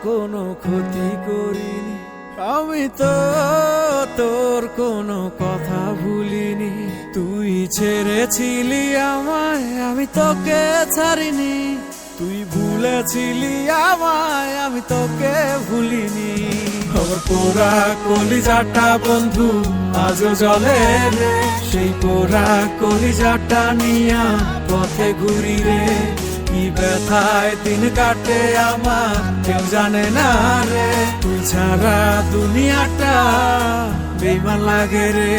কোনো ক্ষতি করিনি, আমি তো তোর কোনো কথা ভুলিনি। তুই ছেড়েছিলি আমায়, আমি তোকে ছাড়িনি। তুই ভুলেছিলি আমায়, আমি তোকে ভুলিনি। খবর পোড়া কলিজাটা বন্ধু আজও জ্বলে রে, সেই পোড়া কলিজাটা নিয়া পথে ঘুরি রে। কি ব্যথায় দিন কাটে আমার কেউ জানে না রে, তুই ছাড়া দুনিয়াটা বেইমান লাগে রে।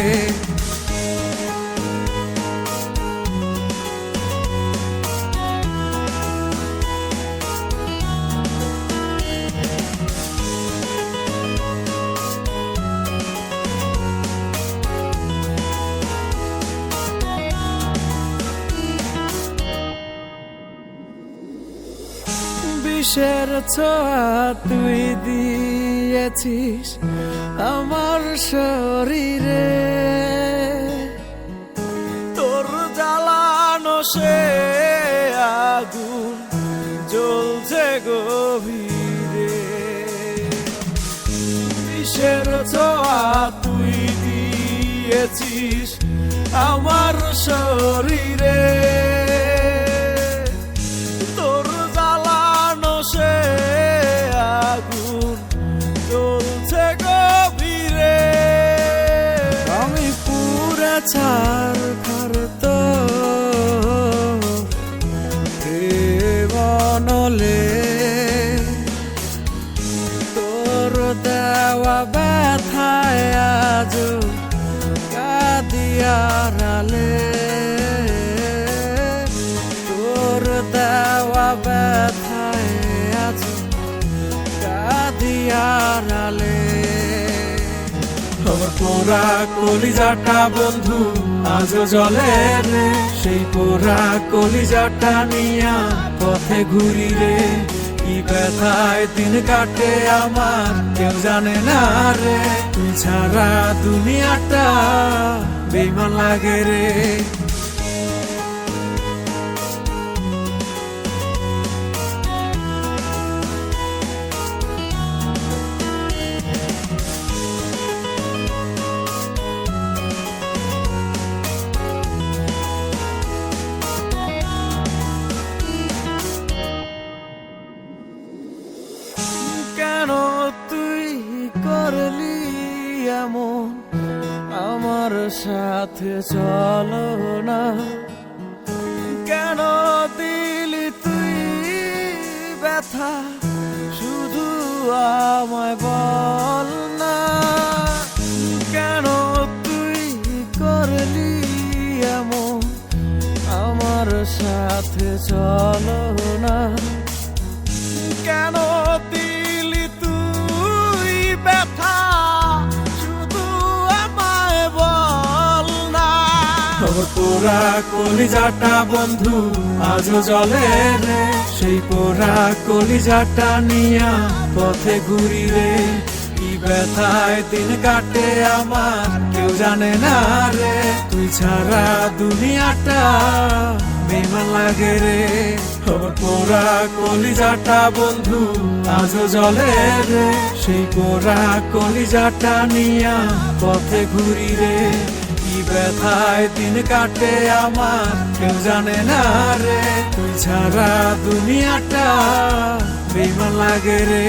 বিষের ছোঁয়া তুই দিয়েছিস আমার শরীরে, তোর জ্বালানো সে আগুন জ্বলছে গভীরে। বিষের ছোঁয়া তুই দিয়েছিস আমার শরীরে, সে আগুন জ্বলছে গভীরে। আমি পুরা ছারখার তো বনলে, তোর দেওয়া ব্যথায় আজ কাঁদিয়ারালে, তোর দেওয়া ব্যথায় আজ কাঁদিয়ারালে। খবর পোড়া কলিজাটা বন্ধু আজও জ্বলে রে, সেই পোড়া কলিজাটা নিয়া পথে ঘুরি রে। কি ব্যথায় দিন কাটে আমার কেউ জানে না রে, তুই ছাড়া দুনিয়াটা বেইমান লাগে রে। কেন তুই করলি এমন আমার সাথে, চলো না কেন দিলি তুই ব্যথা, শুধু আমায় বল না। কেন তুই করলি এমন আমার সাথে, চলো না কেন দিলি তুই ব্যথা, শুধু আমায় বল না। খবর পোড়া কলিজাটা বন্ধু আজও জ্বলে রে, সেই পোড়া কলিজাটা নিয়া পথে ঘুরি রে। কি ব্যথায় দিন কাটে আমার কেউ জানে না রে, তুই ছাড়া দুনিয়াটা বেইমান লাগে রে। খবর পোড়া কলিজাটা বন্ধু আজও জ্বলে রে, সেই পোড়া কলিজাটা নিয়া পথে ঘুরি রে। কি ব্যথায় দিন কাটে আমার কেউ জানে না রে, তুই ছাড়া দুনিয়াটা বেইমান লাগে রে।